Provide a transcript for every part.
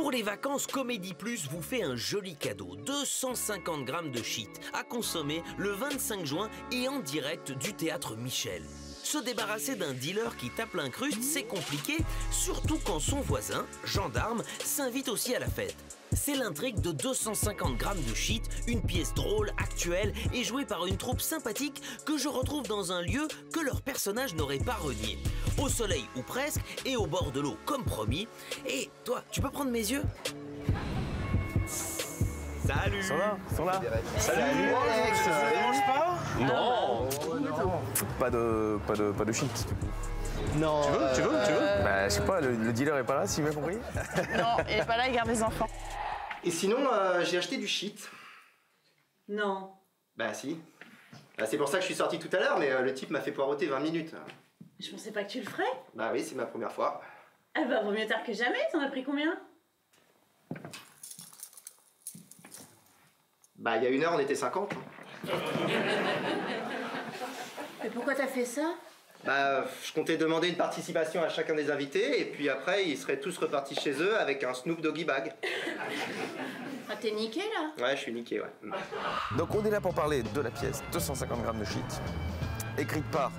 Pour les vacances, Comédie Plus vous fait un joli cadeau. 250 grammes de shit à consommer le 25 juin et en direct du Théâtre Michel. Se débarrasser d'un dealer qui tape l'incruste, c'est compliqué, surtout quand son voisin, gendarme, s'invite aussi à la fête. C'est l'intrigue de 250 grammes de shit, une pièce drôle, actuelle et jouée par une troupe sympathique que je retrouve dans un lieu que leur personnage n'aurait pas renié. Au soleil ou presque, et au bord de l'eau comme promis. Et toi, tu peux prendre mes yeux? Salut! Ils sont là. Salut Alex! Ça te dérange pas? Non! Pas de shit. Non. Tu veux? Bah, je sais pas, le dealer est pas là, si j'ai bien compris. Non, il est pas là, il garde les enfants. Et sinon, j'ai acheté du shit. Non. Bah si. Bah, c'est pour ça que je suis sorti tout à l'heure, mais le type m'a fait poireauter 20 minutes. Je pensais pas que tu le ferais. Bah oui, c'est ma première fois. Ah bah vaut mieux tard que jamais, t'en as pris combien? Bah il y a 1 heure, on était 50. Mais pourquoi t'as fait ça? Bah je comptais demander une participation à chacun des invités, et puis après ils seraient tous repartis chez eux avec un Snoop Doggy Bag. Ah t'es niqué là? Ouais, je suis niqué, ouais. Donc on est là pour parler de la pièce 250 grammes de shit, écrite par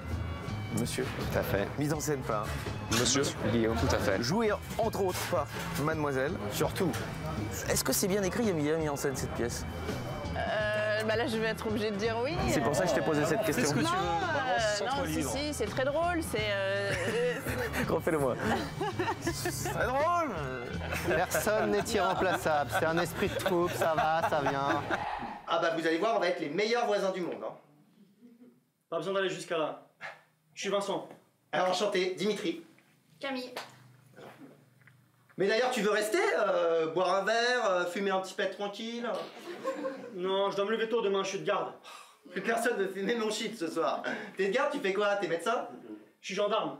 Monsieur, Tout à fait. mise en scène par Monsieur Guillaume, tout à fait. jouée entre autres par Mademoiselle. Surtout. Est-ce que c'est bien écrit et bien mis en scène cette pièce? Bah là je vais être obligée de dire oui. C'est pour ça que je t'ai posé cette question. Fais ce que tu veux. Non, Sens-toi si, libre. si, c'est très drôle, c'est... Refais-le moi. C'est drôle. Personne n'est irremplaçable. C'est un esprit de troupe, ça va, ça vient. Ah bah vous allez voir, on va être les meilleurs voisins du monde. Hein. Pas besoin d'aller jusqu'à là. Je suis Vincent. Alors enchanté, Dimitri. Camille. Mais d'ailleurs tu veux rester, boire un verre, fumer un petit pet tranquille? Non, je dois me lever tôt demain, je suis de garde. Plus personne ne fumer mon shit ce soir. T'es de garde, tu fais quoi? T'es médecin? Je suis gendarme.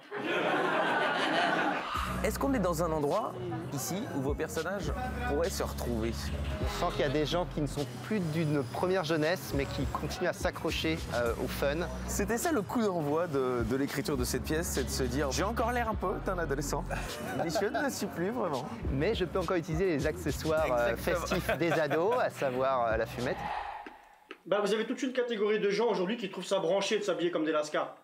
Est-ce qu'on est dans un endroit, ici, où vos personnages pourraient se retrouver? On sent qu'il y a des gens qui ne sont plus d'une première jeunesse, mais qui continuent à s'accrocher au fun. C'était ça le coup d'envoi de l'écriture de cette pièce, c'est de se dire j'ai encore l'air un peu d'un adolescent, mais je ne le suis plus vraiment. Mais je peux encore utiliser les accessoires festifs des ados, à savoir la fumette. Bah vous avez toute une catégorie de gens aujourd'hui qui trouvent ça branché de s'habiller comme des lascars.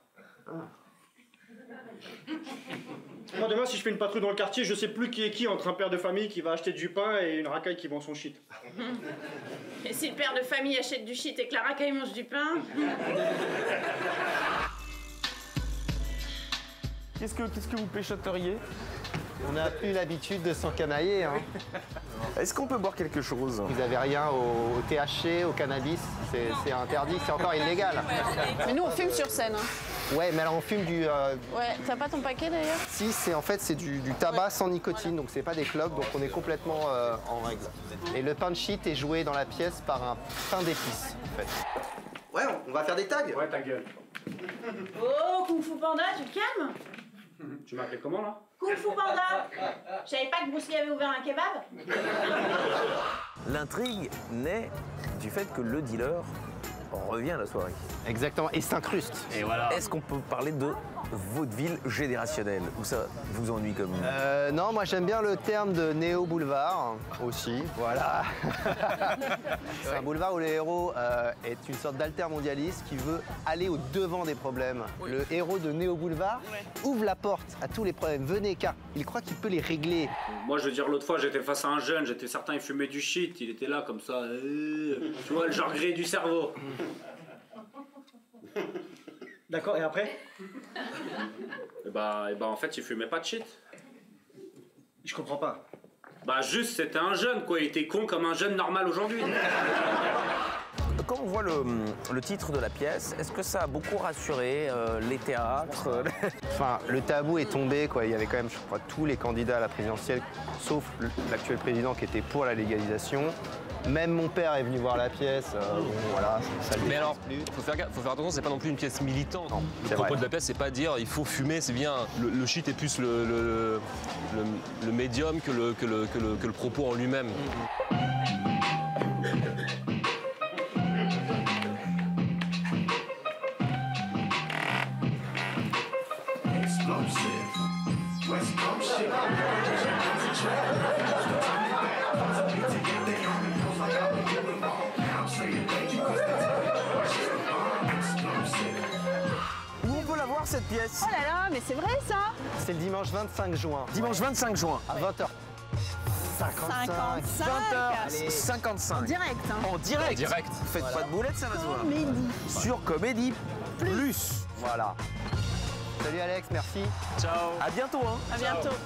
Moi demain si je fais une patrouille dans le quartier, je sais plus qui est qui entre un père de famille qui va acheter du pain et une racaille qui vend son shit. Et si le père de famille achète du shit et que la racaille mange du pain? Qu'est-ce que vous péchoteriez? On n'a plus l'habitude de s'encanailler. Hein. Est-ce qu'on peut boire quelque chose? Vous n'avez rien au THC, au cannabis, c'est interdit, c'est encore illégal. Mais nous on fume sur scène. Hein. Ouais, mais alors on fume du... Ouais, t'as pas ton paquet d'ailleurs? Si, c'est du tabac sans nicotine, donc c'est pas des clopes, donc on est complètement en règle. Et le pain de shit est joué dans la pièce par un pain d'épices, en fait. Ouais, on va faire des tags. Ouais ta gueule. Oh, Kung Fu Panda, tu te calmes? Tu m'as appelé comment là? Kung Fu Panda! Je savais pas que Bruce Lee avait ouvert un kebab? L'intrigue naît du fait que le dealer revient à la soirée. Exactement, et s'incruste. Et voilà. Est-ce qu'on peut parler de vaudeville générationnel ou ça vous ennuie comme... Non, moi j'aime bien le terme de néo-boulevard aussi, voilà. C'est un boulevard où le héros est une sorte d'altermondialiste qui veut aller au devant des problèmes. Le héros de néo-boulevard ouvre la porte à tous les problèmes, venez, car il croit qu'il peut les régler. Moi, je veux dire, l'autre fois, j'étais face à un jeune, j'étais certain, il fumait du shit, il était là comme ça, tu vois, le genre gris du cerveau. D'accord, et après? Et bah, en fait, il fumait pas de shit. Je comprends pas. Bah, juste, c'était un jeune, quoi, il était con comme un jeune normal aujourd'hui. Quand on voit le titre de la pièce, est-ce que ça a beaucoup rassuré les théâtres? Enfin, le tabou est tombé, quoi. Il y avait quand même, je crois, tous les candidats à la présidentielle, sauf l'actuel président qui était pour la légalisation. Même mon père est venu voir la pièce, bon, voilà, ça lui Mais alors, plus. faut faire attention, c'est pas non plus une pièce militante. Non, Le c'est propos vrai. de la pièce, c'est pas dire il faut fumer, c'est bien. Le shit est plus le médium que le propos en lui-même. West Coast shit. cette pièce. Oh là là, mais c'est vrai ça. C'est le dimanche 25 juin. Dimanche 25 juin. À 20h. 20h55. En direct. Hein. En direct. En direct. Faites pas de boulettes, ça va se voir. Comédie. Sur Comédie Plus. Voilà. Salut Alex, merci. Ciao. À bientôt. Hein. À bientôt.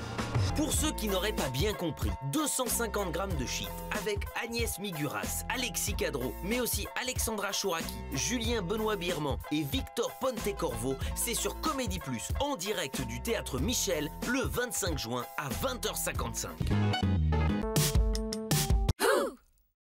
Pour ceux qui n'auraient pas bien compris, 250 grammes de shit avec Agnès Miguras, Alexis Cadreau, mais aussi Alexandra Chouraki, Julien Benoît Birman et Victor Pontecorvo, c'est sur Comédie Plus en direct du Théâtre Michel le 25 juin à 20h55.